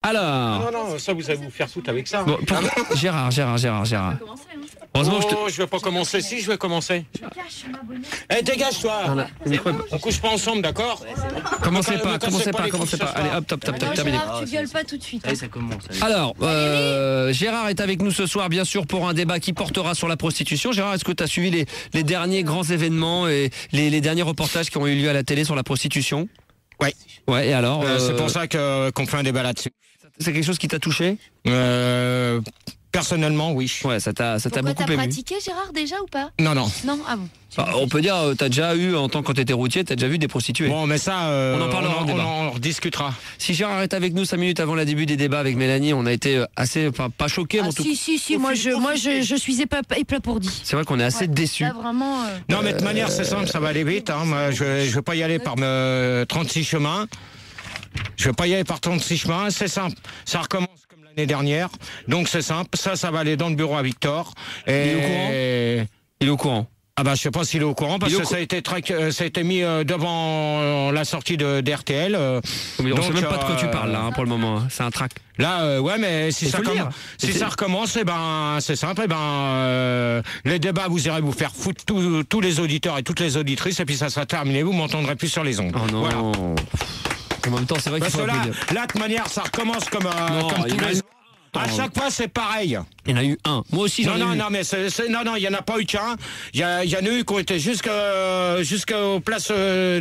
Alors. Non, ça vous allez vous faire foutre avec ça. Bon, Gérard. Heureusement, je vais pas commencer. Si, je vais commencer. Eh, dégage-toi. On couche pas ensemble, d'accord? Commencez pas. Allez, hop, top, terminé. Gérard, tu gueules pas tout de suite. Allez, ça commence. Allez. Alors, Gérard est avec nous ce soir, bien sûr, pour un débat qui portera sur la prostitution. Gérard, est-ce que tu as suivi les derniers grands événements et les derniers reportages qui ont eu lieu à la télé sur la prostitution? Oui. Ouais, et alors c'est pour ça qu'on fait un débat là-dessus. C'est quelque chose qui t'a touché? Personnellement, oui. Ouais, ça t'a beaucoup t'as ému. pratiqué, Gérard, déjà ou pas? Non. Non, ah bon. On peut dire, t'as déjà eu, en tant que quand t'étais routier, t'as déjà vu des prostituées. Bon, mais ça, on en parlera en débat. On en rediscutera. Si Gérard est avec nous 5 minutes avant le début des débats avec Mélanie, on a été assez, pas choqués. Ah, si, moi je suis éplapourdi. C'est vrai qu'on est assez déçus. Vraiment. Non, mais de toute manière, c'est simple, ça va aller vite. Hein. Moi, je vais pas y aller par 36 chemins. Je vais pas y aller par 36 chemins. C'est simple. Ça recommence comme l'année dernière. Donc c'est simple. Ça va aller dans le bureau à Victor. Et... Il est au courant. Ah bah je sais pas s'il est au courant parce que ça a été mis devant la sortie d'RTL. On sait même pas de quoi tu parles là pour le moment. C'est un trac. Là ouais, mais si ça recommence, eh ben c'est simple, les débats, vous irez vous faire foutre tous les auditeurs et toutes les auditrices et puis ça sera terminé, vous m'entendrez plus sur les ondes. Oh non. Voilà. En même temps, c'est vrai qu'il faut là, de toute manière, ça recommence comme tous les autres. À chaque fois, c'est pareil. Il y en a eu un. Moi aussi, j'en ai eu. Non, mais il y en a pas eu qu'un. Il y en a eu qui ont été jusqu'aux places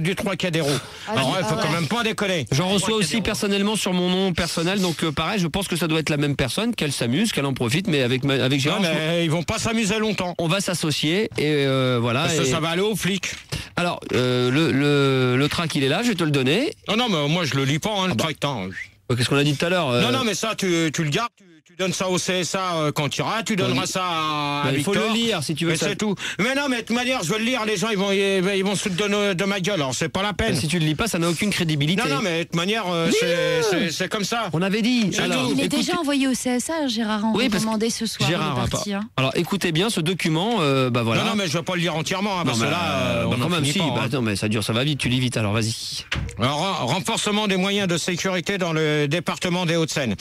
du Trocadéro. Alors, il faut quand même pas déconner. J'en reçois aussi personnellement sur mon nom personnel, donc pareil, je pense que ça doit être la même personne, qu'elle s'amuse, qu'elle en profite, mais avec Gérard. Non, mais ils vont pas s'amuser longtemps. On va s'associer et voilà. Parce que ça va aller aux flics. Alors, le trac, il est là, je vais te le donner. Non, mais moi, je le lis pas, le trac. Qu'est-ce qu'on a dit tout à l'heure Non, mais ça, tu le gardes, tu donnes ça au CSA quand tu iras, tu donneras ça à Victor. Il faut le lire si tu veux. Mais c'est tout. Mais non, mais de toute manière, je veux le lire, les gens, ils vont se foutre de ma gueule, alors c'est pas la peine. Si tu le lis pas, ça n'a aucune crédibilité. Non, mais de toute manière, c'est comme ça. On avait dit. Alors, il est déjà envoyé au CSA, Gérard, on recommandé ce soir. Gérard, il est parti, hein. Alors, écoutez bien ce document, voilà. Non, mais je vais pas le lire entièrement, parce que là, quand même, si. Non, mais ça dure, ça va vite, tu lis vite, alors vas-y. Alors, renforcement des moyens de sécurité dans le département des Hauts-de-Seine.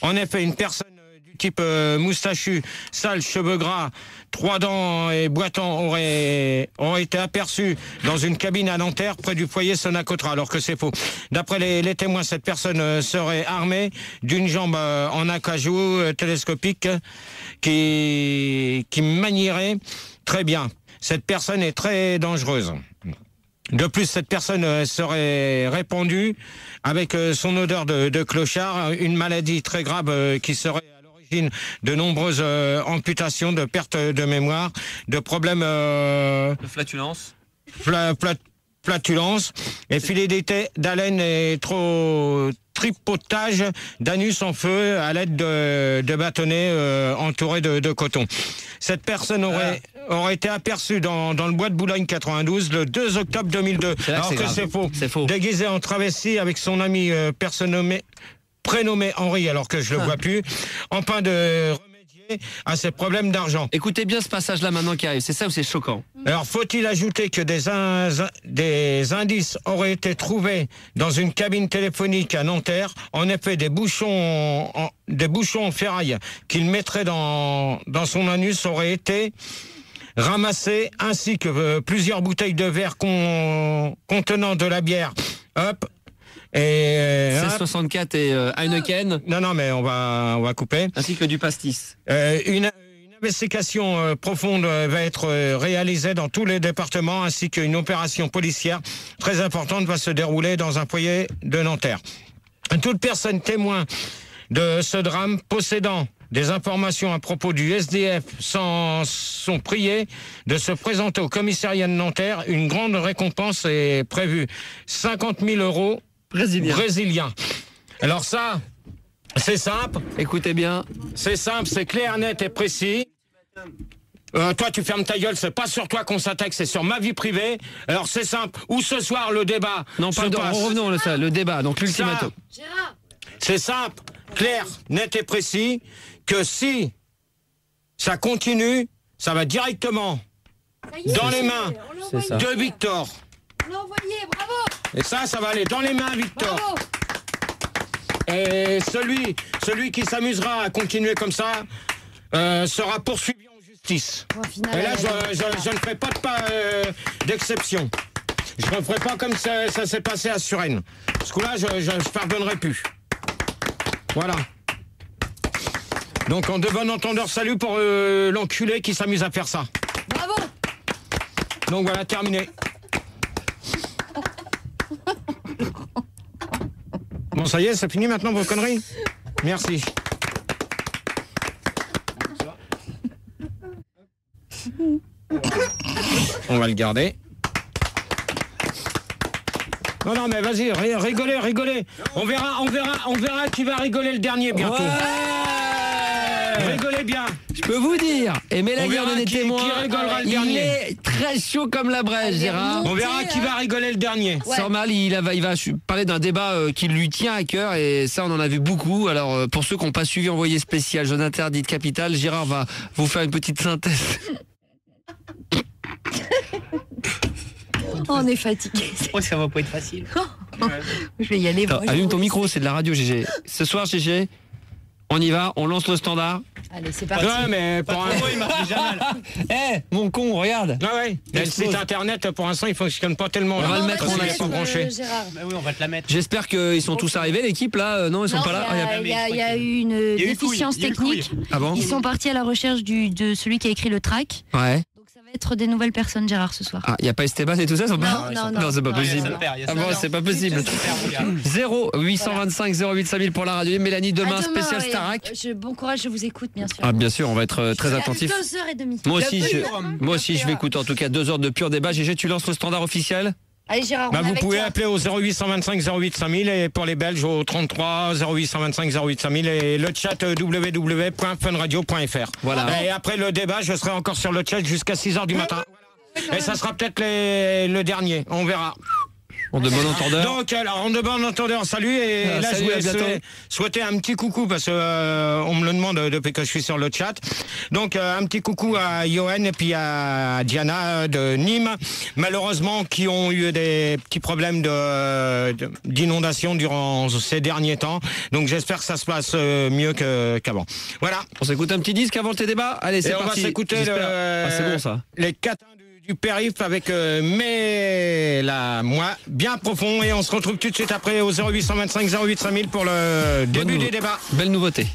En effet, une personne du type moustachu, sale, cheveux gras, 3 dents et boitant aurait été aperçue dans une cabine à Nanterre près du foyer Sonacotra, alors que c'est faux. D'après les témoins, cette personne serait armée d'une jambe en acajou télescopique qui manierait très bien. Cette personne est très dangereuse. De plus, cette personne serait répandue avec son odeur de clochard, une maladie très grave qui serait à l'origine de nombreuses amputations, de perte de mémoire, de problèmes de flatulence. Flatulence, et filet d'haleine et tripotage d'anus en feu à l'aide de bâtonnets entourés de coton. Cette personne aurait été aperçue dans le bois de Boulogne 92 le 2 octobre 2002. Alors que c'est faux. Déguisé en travesti avec son ami prénommé Henri, alors que je le vois plus, en train de remédier à ses problèmes d'argent. Écoutez bien ce passage-là maintenant qui arrive. C'est ça ou c'est choquant? Alors, faut-il ajouter que des indices auraient été trouvés dans une cabine téléphonique à Nanterre? En effet, des bouchons en ferraille qu'il mettrait dans son anus auraient été ramassés, ainsi que plusieurs bouteilles de verre contenant de la bière. Hop. Et 1664 et Heineken. Non, mais on va couper. Ainsi que du pastis. Une investigation profonde va être réalisée dans tous les départements, ainsi qu'une opération policière très importante va se dérouler dans un foyer de Nanterre. Toute personne témoin de ce drame possédant des informations à propos du SDF sont priés de se présenter au commissariat de Nanterre. Une grande récompense est prévue. 50 000 € brésiliens. Alors ça, c'est simple. Écoutez bien. C'est simple, c'est clair, net et précis. Toi, tu fermes ta gueule, c'est pas sur toi qu'on s'attaque, c'est sur ma vie privée. Alors c'est simple. Où ce soir le débat? Non, pardon, revenons le débat. Donc l'ultimatum. C'est simple, clair, net et précis. Que si ça continue, ça va directement dans les mains de Victor. On l'a envoyé, bravo. Et ça va aller dans les mains, Victor. Bravo. Et celui qui s'amusera à continuer comme ça sera poursuivi en justice. Et là, je ne ferai pas d'exception. Je ne ferai pas comme ça s'est passé à Suresnes. Parce que là, je ne pardonnerai plus. Voilà. Donc, en de bon entendeur, salut pour l'enculé qui s'amuse à faire ça. Bravo. Donc voilà, terminé. Bon, ça y est, c'est fini maintenant vos conneries? Merci. On va le garder. Non, mais vas-y, rigolez. On verra qui va rigoler le dernier bientôt. Ouais. Rigolez bien. Je peux vous dire, et Mélanie en est témoin, rigolera le il dernier. est très chaud comme la braise, Gérard. On verra qui va rigoler le dernier. Ouais. Sans mal, il va parler d'un débat qui lui tient à cœur, et ça on en a vu beaucoup. Alors pour ceux qui n'ont pas suivi Envoyé spécial, Zone interdite capitale, Gérard va vous faire une petite synthèse. On est fatigué. Je crois que ça va pas être facile. Je vais y aller. Attends, allume ton micro, c'est de la radio, GG. Ce soir, GG, on y va, on lance le standard. Allez, c'est parti. Ouais, mais pour un... il m'a fait déjà mal. Mon con, regarde. Ah ouais. Le site internet, pour l'instant, il fonctionne pas tellement. On va le mettre en Ils action. sont branchés. Gérard. Bah oui, on va te la mettre. J'espère qu'ils sont tous arrivés, l'équipe là. Non, ils sont Non, pas là. il y a eu une déficience technique. Ah bon? Ils sont partis à la recherche de celui qui a écrit le track. Ouais. Donc ça va être des nouvelles personnes, Gérard, ce soir. Ah, il n'y a pas Esteban et tout ça, ils sont pas? Non, c'est pas possible. Ah bon, c'est pas possible. 0 825 08 5000 pour la radio. Mélanie, demain, spécial Starac. Bon courage, je vous écoute, bien sûr. Ah, bien sûr, on va être très attentif. 2h30. Moi aussi, je vais écouter en tout cas 2 heures de pur débat. GG, tu lances le standard officiel? Allez, Gérard, Vous pouvez appeler au 0825 08 5000 et pour les Belges au 33 0825 08 5000 et le chat www.funradio.fr. Voilà. Et après le débat, je serai encore sur le chat jusqu'à 6h du matin. Et ça sera peut-être le dernier, on verra. En de bon entendeur. Donc, alors, en de bon entendeur, salut. Et là, salut, je voulais souhaiter un petit coucou parce que on me le demande depuis que je suis sur le chat. Donc, un petit coucou à Johan et puis à Diana de Nîmes, malheureusement, qui ont eu des petits problèmes d'inondation durant ces derniers temps. Donc, j'espère que ça se passe mieux qu'avant. Voilà. On s'écoute un petit disque avant tes débats? Allez, c'est Et parti. on va s'écouter c'est bon ça. les catins du périph' avec moi bien profond et on se retrouve tout de suite après au 0825 08 5000 pour le début des débats. Belle nouveauté.